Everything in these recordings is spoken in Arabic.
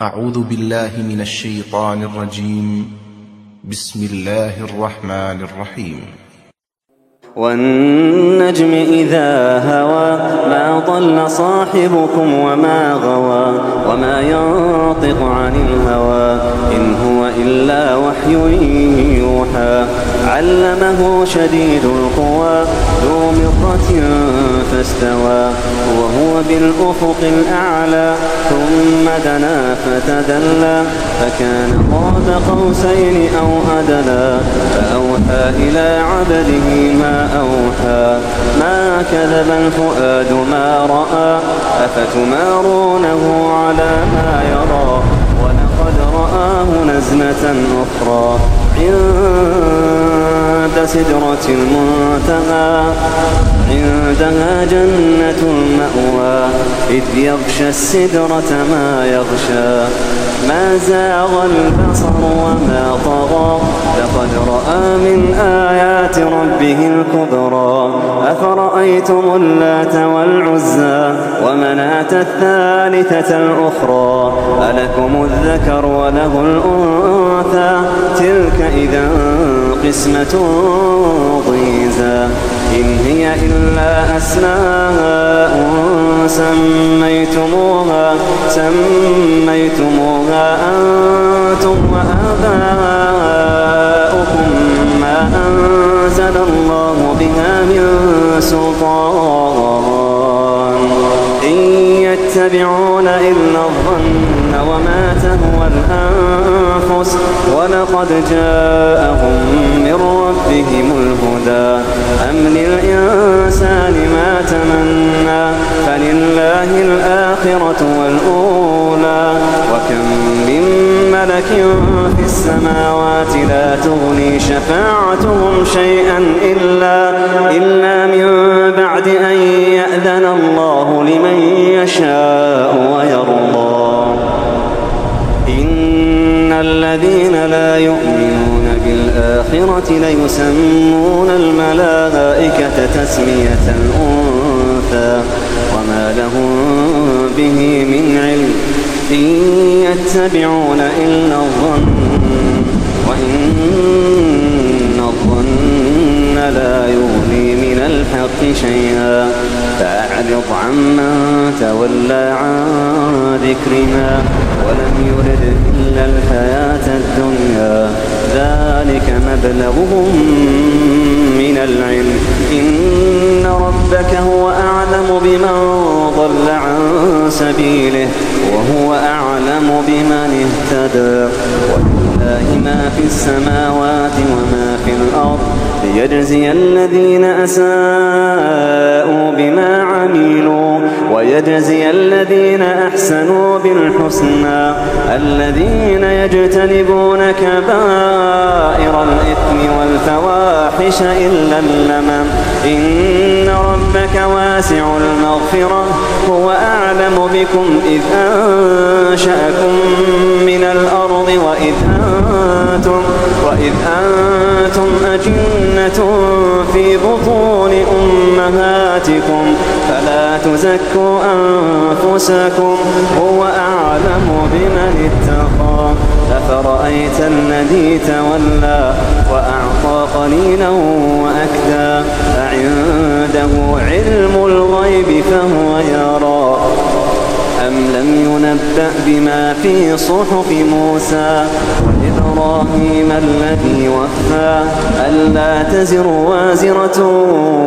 أعوذ بالله من الشيطان الرجيم. بسم الله الرحمن الرحيم. والنجم إذا هوى ما ضل صاحبكم وما غوى وما ينطق عن الهوى إن هو إلا وحي يوحى علمه شديد القوى ذو مرة فاستوى وهو بالأفق الأعلى ثم دنا فتدلى فكان قاب قوسين أو أدنى فأوحى إلى عبده ما أوحى ما كذب الفؤاد ما رأى أفتمارونه على ما يرى ولقد رآه نزلة أخرى عند سدرة المنتهى عندها جنة المأوى إذ يغشى السدرة ما يغشى ما زاغ البصر وما طغى لقد رأى من آيات ربه الكبرى أفرأيتم اللات والعزى ومناة الثالثة الأخرى ألكم الذكر وله الأنثى تلك إذا قسمة ضيزى إن هي إلا أسماء سميتموها أنتم وآباؤكم ما أنزل الله بها من سلطان إن يتبعون إلا الظن وما تهوى الأنفس ولقد جاءهم من ربهم الهدى أم للإنسان ما تمنى فلله الآخرة والأولى وكم من ملك في السماوات لا تغني شفاعتهم شيئا إلا من بعد أن يأذن الله لمن يشاء ويرضى إن الذين لا يؤمنون بالآخرة ليسمون الملائكة تسمية الأنثى وما لهم به من علم إن يتبعون إلا الظن وإن الظن لا يغني من الحق شيئا فأعرض عمن تولى عن ذكرنا ولم يرد إلا الحياة الدنيا ذلك مبلغهم من العلم إن ربك هو أعلم بمن ضل عن سبيله وهو أعلم بمن اهتدى ولله ما في السماوات وما في الأرض ليجزي الذين أساءوا بما عملوا ويجزي الذين أحسنوا بالحسنى الذين يجتنبون كبائر الإثم والفواحش إلا اللمم إن ربك واسع المغفرة هو أعلم بكم إذ أنشأكم من الأرض وإذ أنتم أجنة في بطون أمهاتكم فلا تزكوا أنفسكم هو أعلم بمن اتقى أفرأيت الذي تولى وأعطى قليلا وأكدى أعنده علم الغيب فهو يرى أم لم ينبأ بما في صحف موسى وإبراهيم الذي وفى ألا تزر وازرة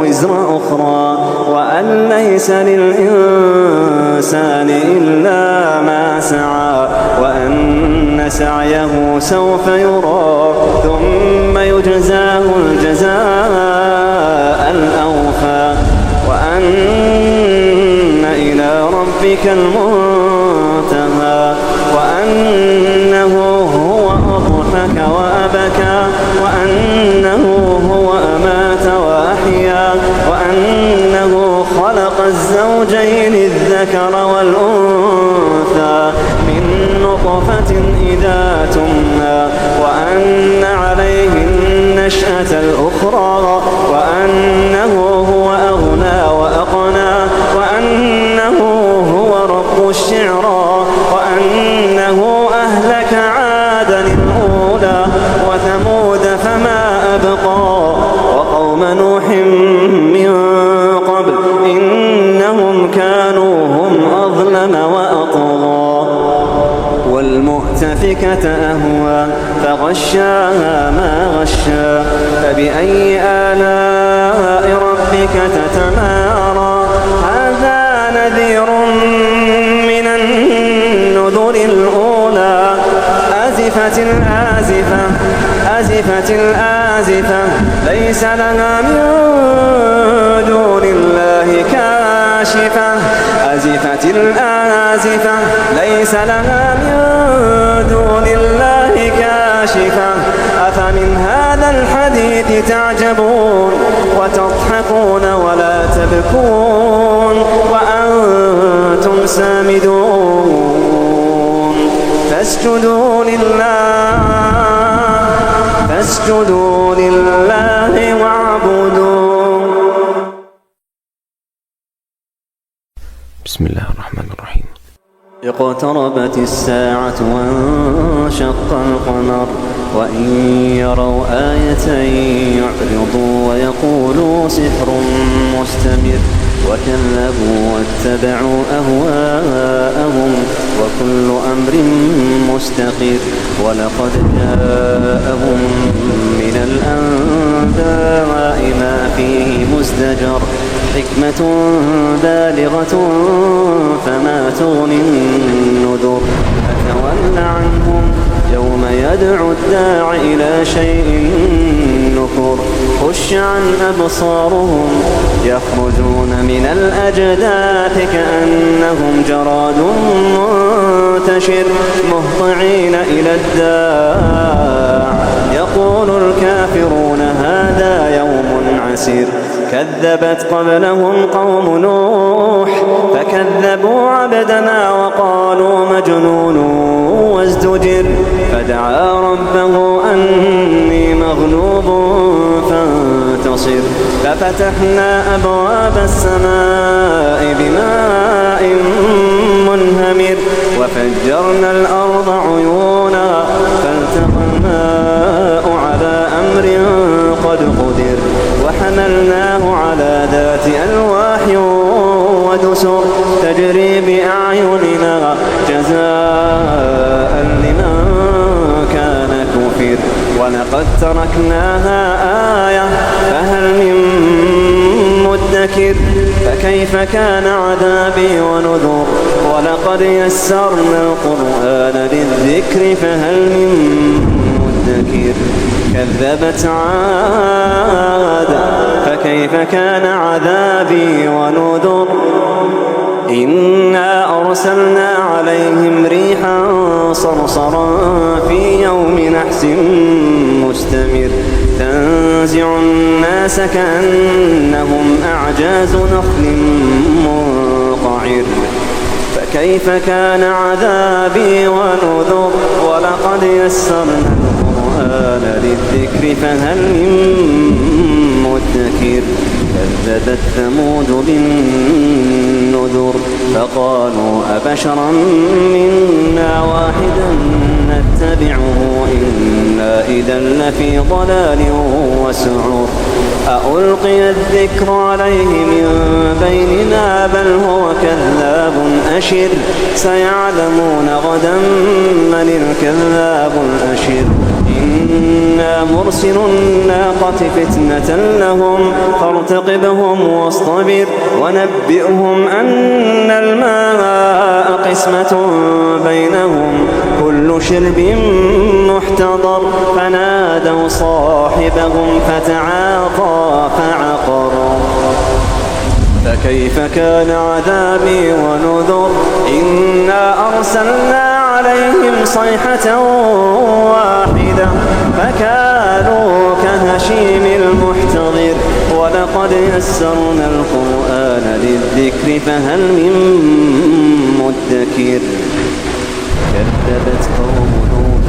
وزر أخرى وأن ليس للإنسان إلا ما سعى وأن سعيه سوف يرى ثم يجزاه الجزاء الأوفى وأن إلى ربك المنتهى وأنه هو أضحك وأبكى وأنه هو أمات وأحيا وأنه خلق الزوجين الذكر والأنثى من نطفة إذا تمنى وأن عليه النشأة الأخرى وأنه هو أغنى وأقنى وأنه هو رب الشعرى وأنه المؤتفكة أهوى فغشاها ما غشا فبأي آلاء ربك تتمارى هذا نذير من النذر الأولى أزفت الآزفة أزفت الآزفة ليس لها من دون الله كاشفة أزفت الآزفة ليس لها من دون الله كاشفة أفمن هذا الحديث تعجبون وتضحكون ولا تبكون وأنتم سامدون فاسجدوا لله واعبدوا. بسم الله الرحمن الرحيم. اقتربت الساعة وانشق القمر وإن يروا آية يعرضوا ويقولوا سحر مستمر وكذبوا واتبعوا أهواءهم وكل أمر مستقر ولقد جاءهم من الأنباء ما فيه مزدجر حكمة بالغة فما تغني النذر فتول عنهم يوم يدعو الداع إلى شيء نكر خش عن أبصارهم يخرجون من الأجداث كأنهم جراد منتشر مهطعين إلى الداع يقول الكافرون هذا يوم عسير كذبت قبلهم قوم نوح فكذبوا عبدنا وقالوا مجنون وازدجر فدعا ربه أني مغلوب فانتصر ففتحنا أبواب السماء بماء منهمر وفجرنا الأرض عيونا فالتقى الماء على أمر قد قدر وحملناه على ذات ألواح ودسر تجري بأعيننا جزاء لمن كان كفر ولقد تركناها آية فهل من مدكر فكيف كان عذابي ونذر ولقد يسرنا القرآن للذكر فهل من مدكر كذبت عاد فكيف كان عذابي ونذر إنا أرسلنا عليهم ريحا صرصرا في يوم نحس مستمر تنزع الناس كأنهم أعجاز نخل منقعر فكيف كان عذابي ونذر ولقد يسرنا القرآن للذكر فهل من مدكر كذبت ثمود بالنذر فقالوا أبشرا منا واحدا نتبعه إنا إذا لفي ضلال وسعر أألقي الذكر عليه من بيننا بل هو كذاب أشر سيعلمون غدا من الكذاب الأشر إنا مرسل الناقة فتنة لهم فارتقبهم واصطبر ونبئهم أن الماء قسمة بينهم كل شرب محتضر فنادوا صاحبهم فتعاطى فعقر فكيف كان عذابي ونذر إنا أرسلنا عليهم صيحة واحدة فكانوا كهشيم المحتضر ولقد يسرنا القرآن للذكر فهل من مدكر كذبت قوم لوط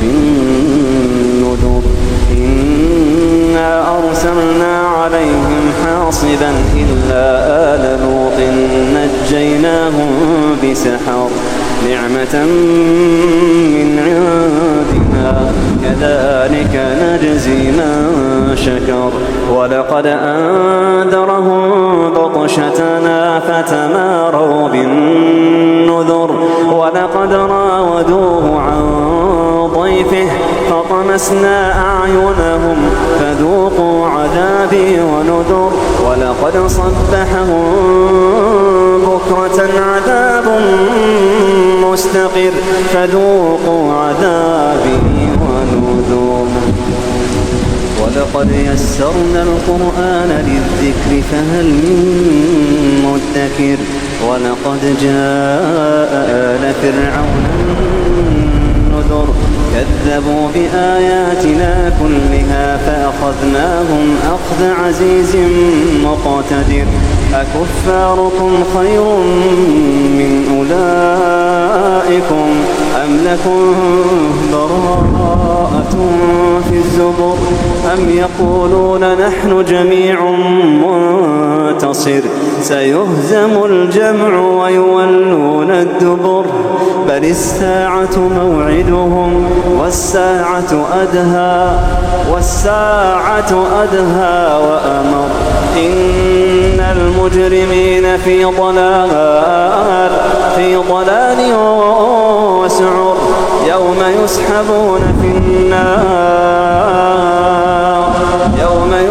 بالنذر إنا أرسلنا عليهم حاصبا إلا آل لوط نجيناهم بسحر نعمة من عندنا كذلك نجزي من شكر ولقد أنذرهم بطشتنا فتماروا بالنذر ولقد راودوه وعدوه عن ضيفه فطمسنا أعينهم فذوقوا عذابي ونذر ولقد صبحهم بكرة عذاب مستقر فذوقوا عذابي ونذر ولقد يسرنا القرآن للذكر فهل من مدكر ولقد جاء آل فرعون النذر كذبوا بآياتنا كلها فأخذناهم أخذ عزيز مقتدر أكفاركم خير من أولئكم أم لكم براءة في الزبر أم يقولون نحن جميع منتصر سيهزم الجمع ويولون الدبر بل الساعة موعدهم والساعة أدهى وأمر إن المجرمين في ضلال وسعر يوم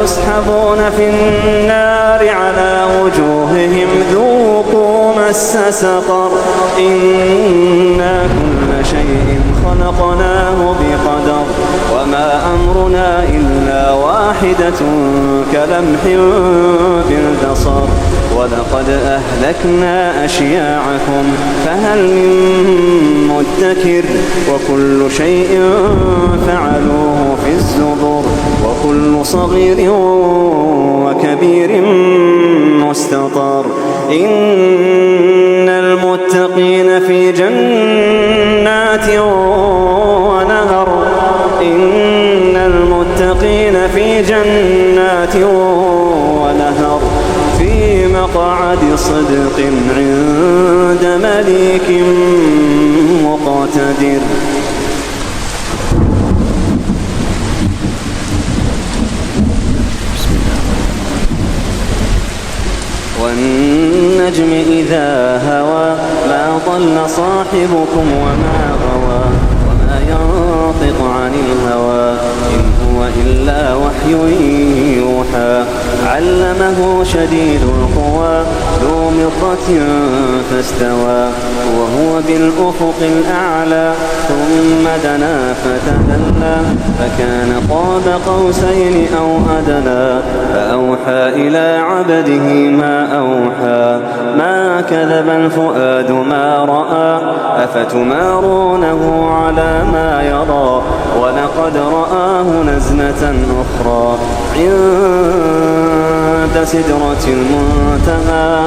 يسحبون في النار على وجوههم ذوقوا مس سقر إنا كل شيء خلقناه بقدر وما أمرنا إلا واحدة كلمح بالبصر ولقد أهلكنا أشياعكم فهل من مدكر وكل شيء فعلوه في الزبر وكل صغير وكبير مستطر إن المتقين في جنات ونهر إن المتقين في جنات ونهر في مقعد صدق عند مليك مقتدر والنجم إذا هوى ما ضل صاحبكم وما غوى وما ينطق عن الهوى إن هو إلا وحي يوحى علمه شديد القوى ذو مرة فاستوى وهو بالأفق الأعلى ثم دنا فتدلى فكان قاب قوسين أو أدنى فأوحى إلى عبده ما أوحى ما كذب الفؤاد ما رأى أفتمارونه على ما يرى ولقد رآه نزلة أخرى عند سدرة المنتهى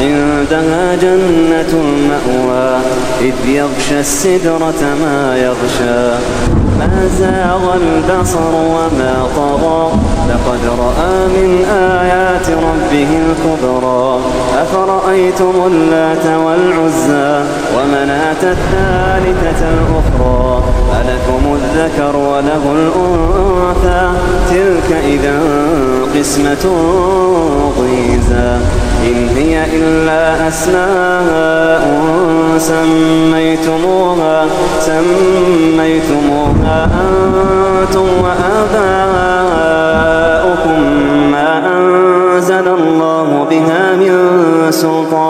عندها جنة المأوى إذ يغشى السدرة ما يغشى ما زاغ البصر وما طغى لقد رأى من آيات ربه الكبرى أفرأيتم اللات والعزى ومناة الثالثة الأخرى ألكم الذكر وله الأنثى تلك إذا قسمة ضيزى إن هي إلا أسماء سميتموها أنتم وآباؤكم ما أنزل الله بها من سلطان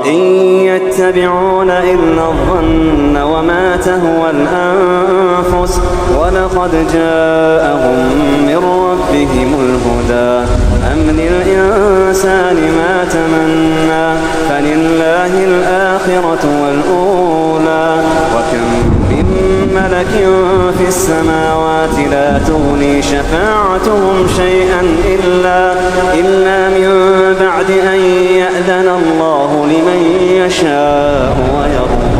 إن يتبعون إلا الظن وما تهوى الأنفس ولقد جاءهم من ربهم الهدى أم للإنسان ما تمنى فلله الآخرة والأولى وكم من ملك في السماوات لا تغني شفاعتهم شيئا إلا من بعد أن يأذن الله لمن يشاء ويرضى